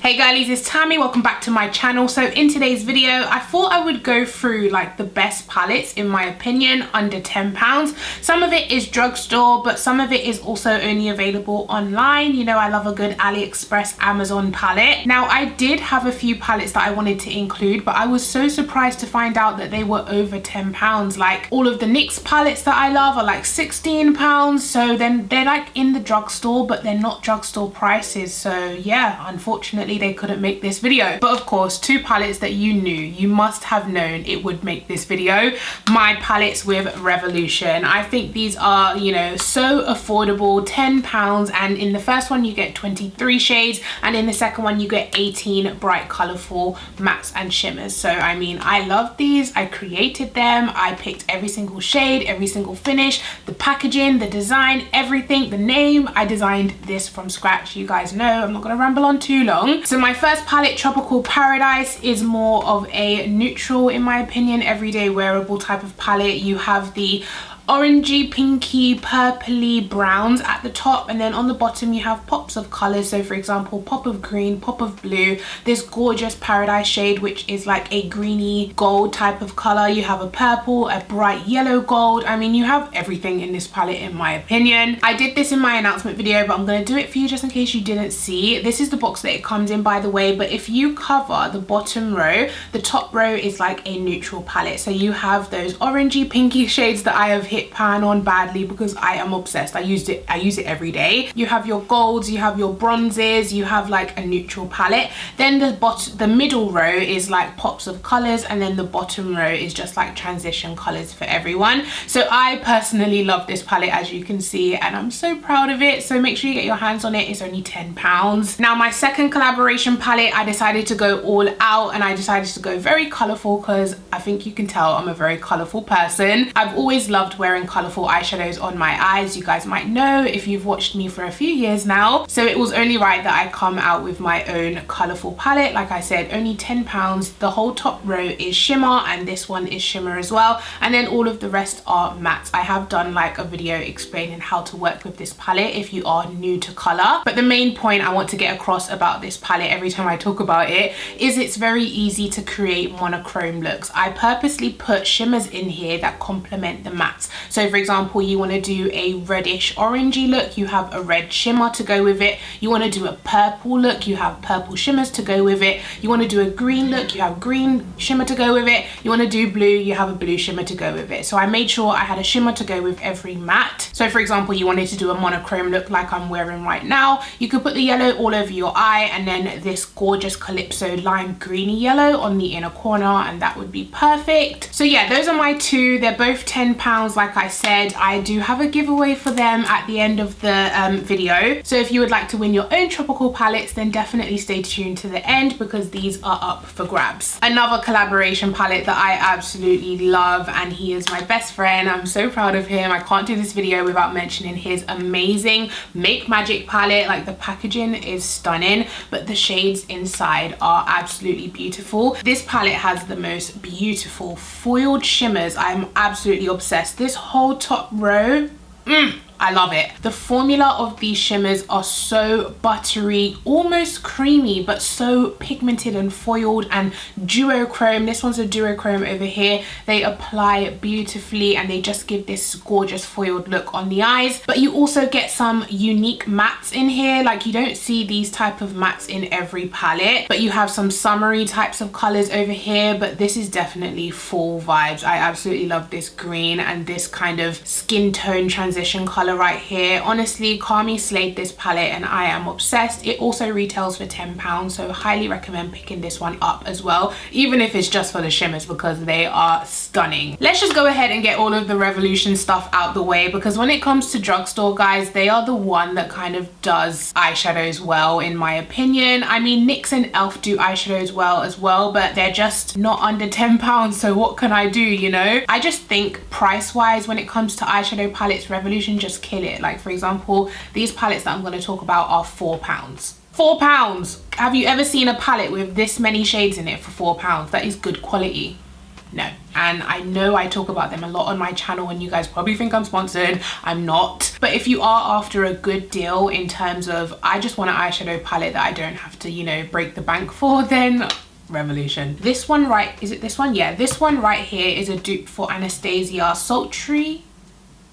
Hey girlies, it's Tammy. Welcome back to my channel. So in today's video, I thought I would go through like the best palettes in my opinion under £10. Some of it is drugstore, but some of it is also only available online. You know, I love a good AliExpress, Amazon palette. Now I did have a few palettes that I wanted to include, but I was so surprised to find out that they were over £10. Like all of the NYX palettes that I love are like £16. So then they're like in the drugstore, but they're not drugstore prices. So yeah, unfortunately they couldn't make this video. But of course, two palettes that you must have known it would make this video. My palettes with Revolution. I think these are, you know, so affordable, £10, and in the first one you get 23 shades, and in the second one you get 18 bright colorful mattes and shimmers. So I mean, I love these. I created them. I picked every single shade, every single finish, the packaging, the design, everything, the name. I designed this from scratch. You guys know I'm not gonna ramble on too long. So my first palette, Tropical Paradise, is more of a neutral, in my opinion, everyday wearable type of palette. You have the orangey, pinky, purpley browns at the top, and then on the bottom you have pops of colors. So for example, pop of green, pop of blue, this gorgeous Paradise shade which is like a greeny gold type of color. You have a purple, a bright yellow gold. I mean, you have everything in this palette in my opinion. I did this in my announcement video, but I'm going to do it for you just in case you didn't see. This is the box that it comes in, by the way, but if you cover the bottom row, the top row is like a neutral palette. So you have those orangey, pinky shades that I have hit pan on badly because I am obsessed. I use it every day. You have your golds, you have your bronzes, you have like a neutral palette. Then the middle row is like pops of colors, and then the bottom row is just like transition colors for everyone. So I personally love this palette, as you can see, and I'm so proud of it. So make sure you get your hands on it. It's only £10. Now my second collaboration palette, I decided to go all out, and I decided to go very colorful because I think you can tell I'm a very colorful person. I've always loved wearing colorful eyeshadows on my eyes. You guys might know if you've watched me for a few years now. So it was only right that I come out with my own colorful palette. Like I said, only £10. The whole top row is shimmer, and this one is shimmer as well, and then all of the rest are mattes. I have done like a video explaining how to work with this palette if you are new to color, but the main point I want to get across about this palette every time I talk about it is it's very easy to create monochrome looks. I purposely put shimmers in here that complement the mattes. So for example, you want to do a reddish orangey look, you have a red shimmer to go with it. You want to do a purple look, you have purple shimmers to go with it. You want to do a green look, you have green shimmer to go with it. You want to do blue, you have a blue shimmer to go with it. So I made sure I had a shimmer to go with every matte. So for example, you wanted to do a monochrome look like I'm wearing right now, you could put the yellow all over your eye, and then this gorgeous Calypso lime greeny yellow on the inner corner, and that would be perfect. So yeah, those are my two. They're both £10. Like I said, I do have a giveaway for them at the end of the video. So if you would like to win your own tropical palettes, then definitely stay tuned to the end because these are up for grabs. Another collaboration palette that I absolutely love, and he is my best friend. I'm so proud of him. I can't do this video without mentioning his amazing Make Magic palette. Like the packaging is stunning, but the shades inside are absolutely beautiful. This palette has the most beautiful foiled shimmers. I'm absolutely obsessed. This whole top row, I love it. The formula of these shimmers are so buttery, almost creamy, but so pigmented and foiled and duochrome. This one's a duochrome over here. They apply beautifully and they just give this gorgeous foiled look on the eyes. But you also get some unique mattes in here. Like you don't see these type of mattes in every palette, but you have some summery types of colors over here. But this is definitely fall vibes. I absolutely love this green and this kind of skin tone transition color right here. Honestly, Kami slayed this palette and I am obsessed. It also retails for £10, so highly recommend picking this one up as well, even if it's just for the shimmers, because they are stunning. Let's just go ahead and get all of the Revolution stuff out the way, because when it comes to drugstore, guys, they are the one that kind of does eyeshadows well, in my opinion. I mean, NYX and ELF do eyeshadows well as well, but they're just not under £10, so what can I do, you know? I just think price wise, when it comes to eyeshadow palettes, Revolution just kill it. Like for example, these palettes that I'm going to talk about are £4. £4. Have you ever seen a palette with this many shades in it for £4? That is good quality. no. And I know I talk about them a lot on my channel and you guys probably think I'm sponsored. I'm not. But if you are after a good deal in terms of, I just want an eyeshadow palette that I don't have to, you know, break the bank for, then Revolution. This one, right, is it this one? Yeah, this one right here is a dupe for Anastasia Sultry.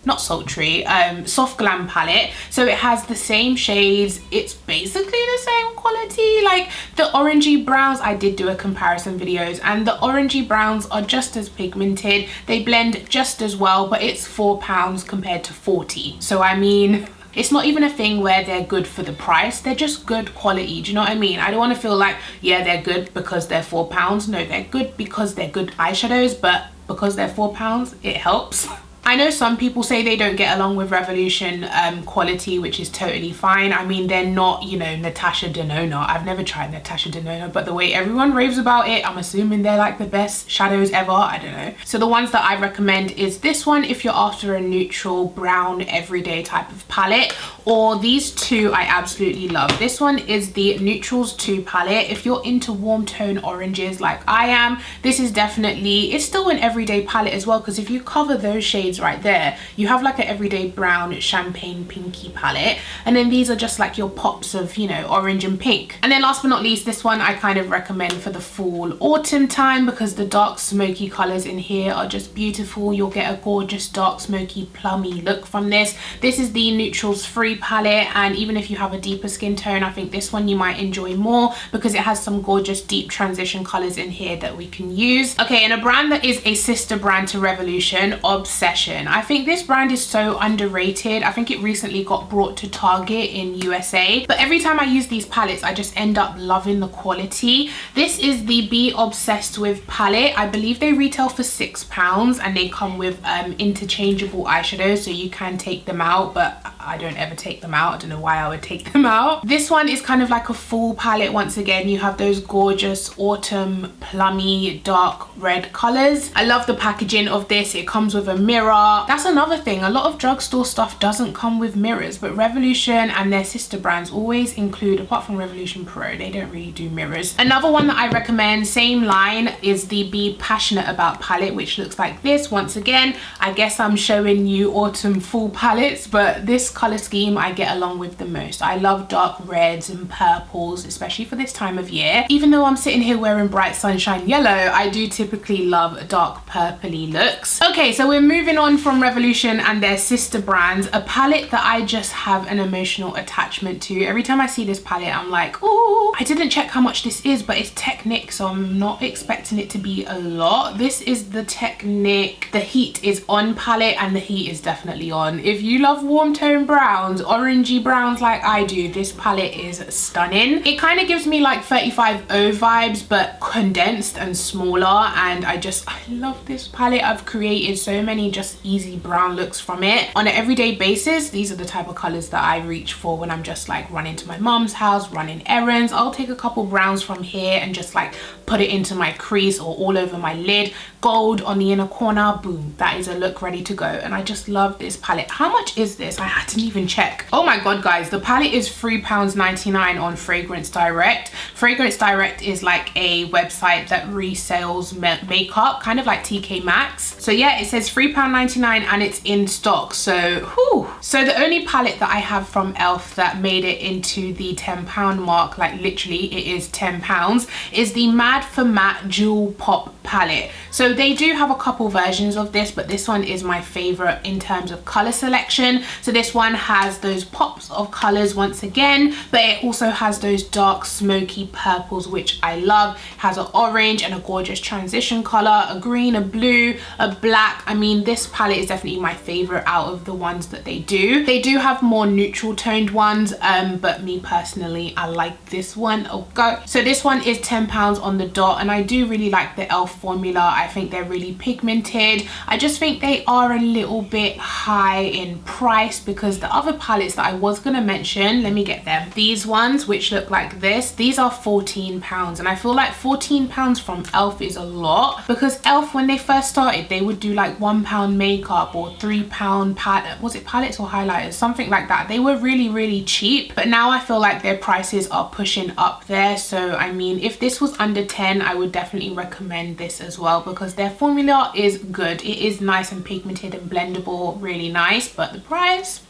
Not sultry, soft glam palette. So it has the same shades. It's basically the same quality. Like the orangey browns, I did do a comparison videos, and the orangey browns are just as pigmented. They blend just as well, but it's £4 compared to 40. So I mean, it's not even a thing where they're good for the price. They're just good quality. Do you know what I mean? I don't want to feel like, yeah, they're good because they're £4. No, they're good because they're good eyeshadows, but because they're £4, it helps. I know some people say they don't get along with Revolution quality, which is totally fine. I mean, they're not, you know, Natasha Denona. I've never tried Natasha Denona, but the way everyone raves about it, I'm assuming they're like the best shadows ever. I don't know. So the ones that I recommend is this one if you're after a neutral brown everyday type of palette, or these two I absolutely love. This one is the Neutrals 2 palette. If you're into warm tone oranges like I am, this is definitely, it's still an everyday palette as well, because if you cover those shades right there, you have like an everyday brown champagne pinky palette, and then these are just like your pops of, you know, orange and pink. And then last but not least, this one I kind of recommend for the fall autumn time, because the dark smoky colors in here are just beautiful. You'll get a gorgeous dark smoky plummy look from this. This is the Neutrals 3 palette, and even if you have a deeper skin tone, I think this one you might enjoy more because it has some gorgeous deep transition colors in here that we can use. Okay, and a brand that is a sister brand to Revolution, Obsession. I think this brand is so underrated. I think it recently got brought to Target in USA, but every time I use these palettes I just end up loving the quality. This is the Be Obsessed With palette. I believe they retail for £6, and they come with interchangeable eyeshadows, so you can take them out, but I don't ever take them out. I don't know why I would take them out. This one is kind of like a fall palette. Once again, you have those gorgeous autumn plummy dark red colors. I love the packaging of this. It comes with a mirror. That's another thing, a lot of drugstore stuff doesn't come with mirrors, but Revolution and their sister brands always include, apart from Revolution Pro, they don't really do mirrors. Another one that I recommend, same line, is the Be Passionate About palette, which looks like this. Once again, I guess I'm showing you autumn fall palettes, but this color scheme I get along with the most. I love dark reds and purples, especially for this time of year. Even though I'm sitting here wearing bright sunshine yellow, I do typically love dark purpley looks. Okay, so we're moving on from Revolution and their sister brands, a palette that I just have an emotional attachment to. Every time I see this palette, I'm like, oh, I didn't check how much this is, but it's Technic, so I'm not expecting it to be a lot. This is the Technic The Heat Is On palette, and the heat is definitely on. If you love warm tone browns, orangey browns like I do, this palette is stunning. It kind of gives me like 35O vibes, but condensed and smaller, and I love this palette. I've created so many just easy brown looks from it on an everyday basis. These are the type of colors that I reach for when I'm just like running to my mom's house, running errands. I'll take a couple browns from here and just like put it into my crease or all over my lid. Gold on the inner corner, boom, that is a look ready to go. And I just love this palette. How much is this? I had to even check. Oh my god, guys, the palette is £3.99 on Fragrance Direct. Fragrance Direct is like a website that resells makeup, kind of like TK Maxx. So yeah, it says £3.99 and it's in stock. So whew. So the only palette that I have from ELF that made it into the £10 mark, like literally it is £10, is the Mad for Matte Jewel Pop palette. So they do have a couple versions of this, but this one is my favorite in terms of color selection. So this one has those pops of colors once again, but it also has those dark smoky purples, which I love. It has an orange and a gorgeous transition color, a green, a blue, a black. I mean, this palette is definitely my favorite out of the ones that they do. They do have more neutral toned ones, but me personally, I like this one. Oh god. So this one is £10 on the dot, and I do really like the ELF formula. I think they're really pigmented. I just think they are a little bit high in price because because the other palettes that I was gonna mention, let me get them. These ones, which look like this, these are £14, and I feel like £14 from Elf is a lot, because Elf, when they first started, they would do like £1 makeup or £3 palette, was it palettes or highlighters, something like that. They were really cheap, but now I feel like their prices are pushing up there. So I mean, if this was under 10, I would definitely recommend this as well, because their formula is good. It is nice and pigmented and blendable, really nice, but the price,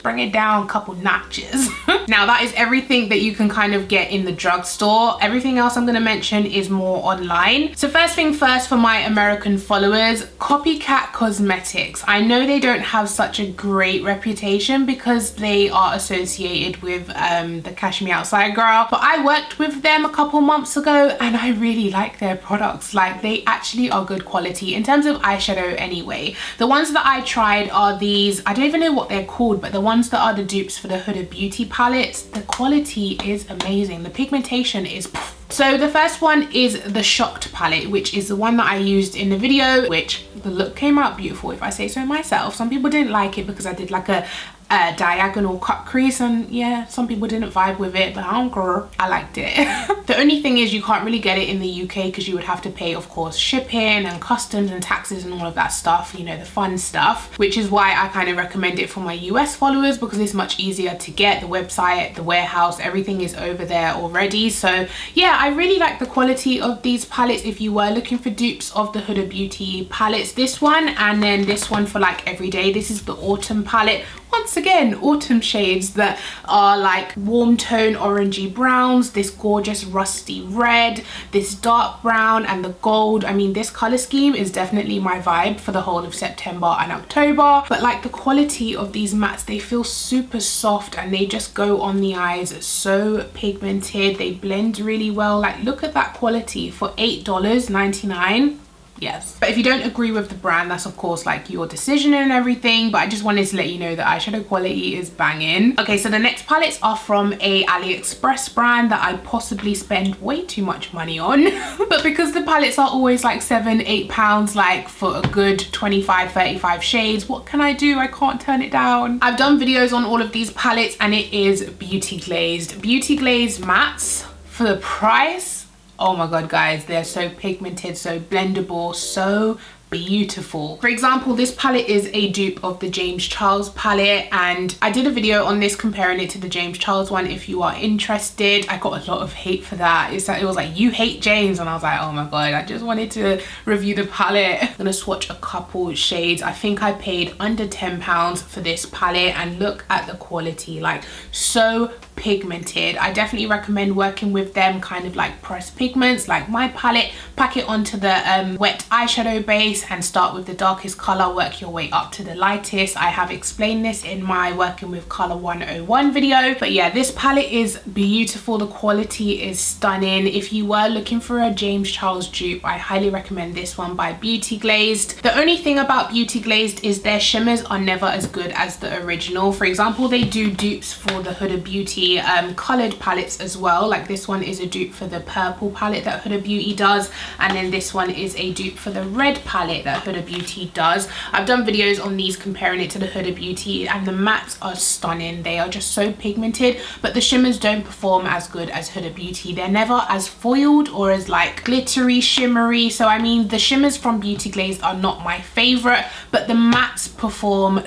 bring it down a couple notches. Now that is everything that you can kind of get in the drugstore. Everything else I'm going to mention is more online. So first thing first, for my American followers, Copycat Cosmetics. I know they don't have such a great reputation because they are associated with the Cash Me Outside girl, but I worked with them a couple months ago and I really like their products. Like, they actually are good quality in terms of eyeshadow anyway. The ones that I tried are these, I don't even know what they're called, but the ones that are the dupes for the Huda Beauty palettes, the quality is amazing. The pigmentation is so the first one is the Shocked palette, which is the one that I used in the video, which the look came out beautiful if I say so myself. Some people didn't like it because I did like a diagonal cut crease, and yeah, some people didn't vibe with it, but I don't care, I liked it. The only thing is you can't really get it in the UK because you would have to pay, of course, shipping and customs and taxes and all of that stuff, you know, the fun stuff, which is why I kind of recommend it for my US followers, because it's much easier to get. The website, the warehouse, everything is over there already. So yeah, I really like the quality of these palettes if you were looking for dupes of the Huda Beauty palettes. This one, and then this one for like everyday. This is the Autumn palette. Once again, autumn shades that are like warm tone orangey browns, this gorgeous rusty red, this dark brown, and the gold. I mean, this color scheme is definitely my vibe for the whole of September and October. But like, the quality of these mattes, they feel super soft and they just go on the eyes, so pigmented. They blend really well. Like, look at that quality for $8.99. Yes, but if you don't agree with the brand, that's of course like your decision and everything, but I just wanted to let you know that eyeshadow quality is banging. Okay, so the next palettes are from a AliExpress brand that I possibly spend way too much money on. But because the palettes are always like £7-8 like for a good 25-35 shades, what can I do? I can't turn it down. I've done videos on all of these palettes and it is Beauty Glazed. Beauty Glazed mattes for the price, oh my god guys, they're so pigmented, so blendable, so beautiful. For example, this palette is a dupe of the James Charles palette, and I did a video on this comparing it to the James Charles one if you are interested. I got a lot of hate for that. It was like, you hate James, and I was like, oh my god, I just wanted to review the palette. I'm gonna swatch a couple shades. I think I paid under £10 for this palette, and look at the quality, like so pigmented. I definitely recommend working with them kind of like pressed pigments like my palette. Pack it onto the wet eyeshadow base and start with the darkest color, work your way up to the lightest. I have explained this in my working with color 101 video. But yeah, this palette is beautiful. The quality is stunning. If you were looking for a James Charles dupe, I highly recommend this one by Beauty Glazed. The only thing about Beauty Glazed is their shimmers are never as good as the original. For example, they do dupes for the Huda Beauty colored palettes as well. Like, this one is a dupe for the purple palette that Huda Beauty does, and then this one is a dupe for the red palette that Huda Beauty does. I've done videos on these comparing it to the Huda Beauty, and the mattes are stunning. They are just so pigmented, but the shimmers don't perform as good as Huda Beauty. They're never as foiled or as like glittery, shimmery. So I mean, the shimmers from Beauty Glazed are not my favorite, but the mattes perform.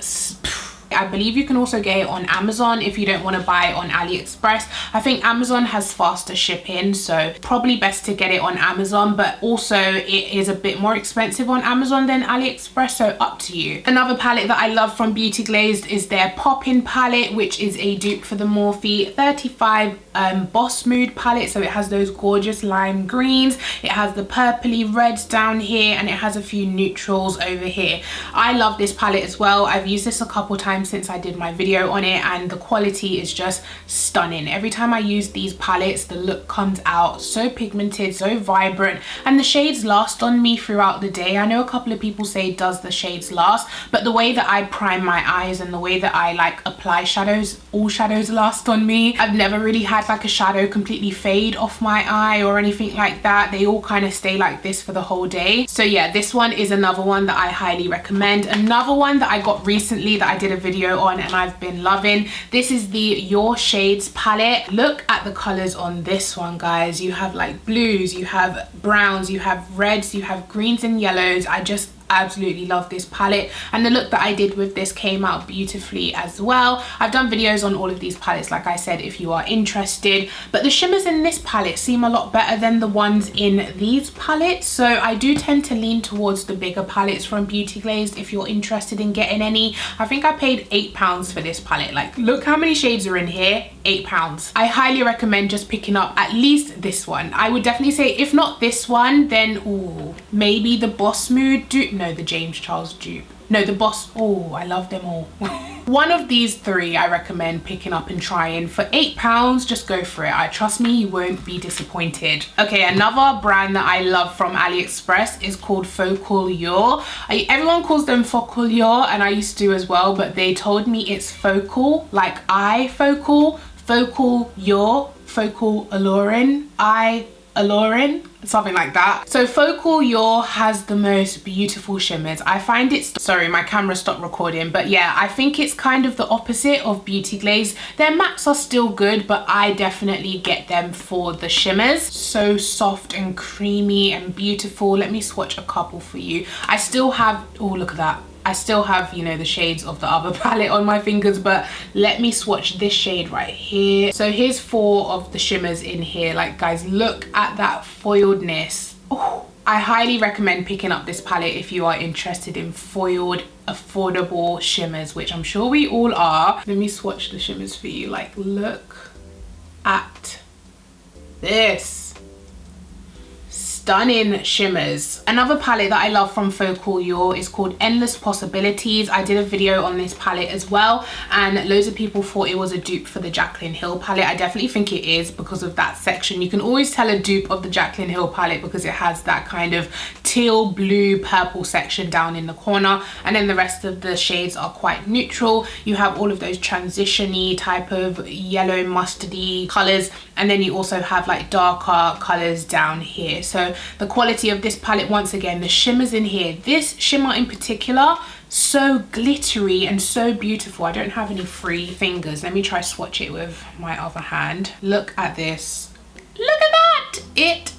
I believe you can also get it on Amazon if you don't want to buy it on AliExpress. I think Amazon has faster shipping, so probably best to get it on Amazon, but also it is a bit more expensive on Amazon than AliExpress, so up to you. Another palette that I love from Beauty Glazed is their Poppin' palette, which is a dupe for the Morphe 35 Boss Mood palette. So it has those gorgeous lime greens, it has the purpley reds down here, and it has a few neutrals over here. I love this palette as well. I've used this a couple times since I did my video on it, and the quality is just stunning. Every time I use these palettes, the look comes out so pigmented, so vibrant, and the shades last on me throughout the day. I know a couple of people say, does the shades last? But the way that I prime my eyes and the way that I like apply shadows, all shadows last on me. I've never really had like a shadow completely fade off my eye or anything like that. They all kind of stay like this for the whole day. So yeah, this one is another one that I highly recommend. Another one that I got recently that I did a video video on and I've been loving. This is the Your Shades palette. Look at the colors on this one, guys. You have like blues, you have browns, you have reds, you have greens and yellows. I just absolutely love this palette, and the look that I did with this came out beautifully as well. I've done videos on all of these palettes, like I said, if you are interested, but the shimmers in this palette seem a lot better than the ones in these palettes, so I do tend to lean towards the bigger palettes from Beauty Glazed if you're interested in getting any. I think I paid £8 for this palette. Like, look how many shades are in here. £8. I highly recommend just picking up at least this one. I would definitely say, if not this one, then ooh, maybe the Boss Mood dupe. No, the James Charles dupe. No, the Boss. Oh, I love them all. One of these three I recommend picking up and trying. For £8, just go for it. Trust me, you won't be disappointed. Okay, another brand that I love from AliExpress is called Focallure. Everyone calls them Focallure, and I used to as well, but they told me it's focal, like eye focal, Focallure, focal alluring, eye alluring, something like that. So Focallure has the most beautiful shimmers. I find it, sorry, my camera stopped recording, but yeah, I think it's kind of the opposite of Beauty Glazed. Their mattes are still good, but I definitely get them for the shimmers. So soft and creamy and beautiful. Let me swatch a couple for you. I still have, oh, look at that. I still have, you know, the shades of the other palette on my fingers, but let me swatch this shade right here. So here's 4 of the shimmers in here. Like, guys, look at that foiledness. Oh, I highly recommend picking up this palette if you are interested in foiled, affordable shimmers, which I'm sure we all are. Let me swatch the shimmers for you. Like, look at this. Stunning shimmers. Another palette that I love from Focallure is called Endless Possibilities. I did a video on this palette as well, and loads of people thought it was a dupe for the Jaclyn Hill palette. I definitely think it is because of that section. You can always tell a dupe of the Jaclyn Hill palette because it has that kind of teal, blue, purple section down in the corner, and then the rest of the shades are quite neutral. You have all of those transition-y type of yellow mustardy colors, and then you also have like darker colors down here. So the quality of this palette, once again, the shimmers in here, this shimmer in particular, so glittery and so beautiful. I don't have any free fingers. Let me try swatch it with my other hand. Look at this. Look at that.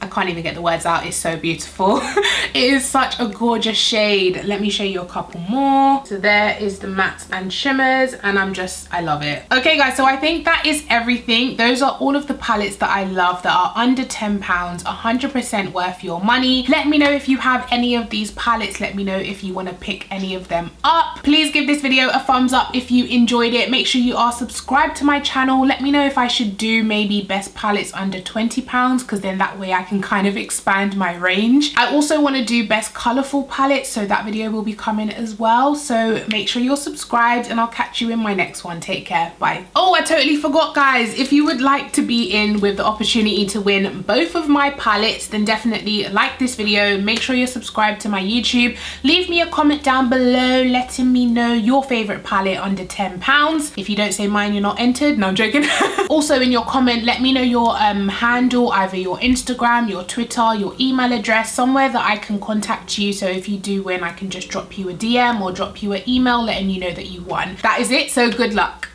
I can't even get the words out. It's so beautiful. It is such a gorgeous shade. Let me show you a couple more. So there is the mattes and shimmers, and I love it. Okay guys, so I think that is everything. Those are all of the palettes that I love that are under £10, 100% worth your money. Let me know if you have any of these palettes. Let me know if you want to pick any of them up. Please give this video a thumbs up if you enjoyed it. Make sure you are subscribed to my channel. Let me know if I should do maybe best palettes under £20, because then that way I can kind of expand my range. I also want to do best colorful palettes, so that video will be coming as well. So make sure you're subscribed, and I'll catch you in my next one. Take care. Bye. Oh, I totally forgot, guys. If you would like to be in with the opportunity to win both of my palettes, then definitely like this video. Make sure you're subscribed to my YouTube. Leave me a comment down below letting me know your favorite palette under £10. If you don't say mine, you're not entered. No, I'm joking. Also, in your comment, let me know your handle, either your Instagram, your Twitter, your email address, somewhere that I can contact you. So if you do win, I can just drop you a DM or drop you an email letting you know that you won. That is it. So good luck.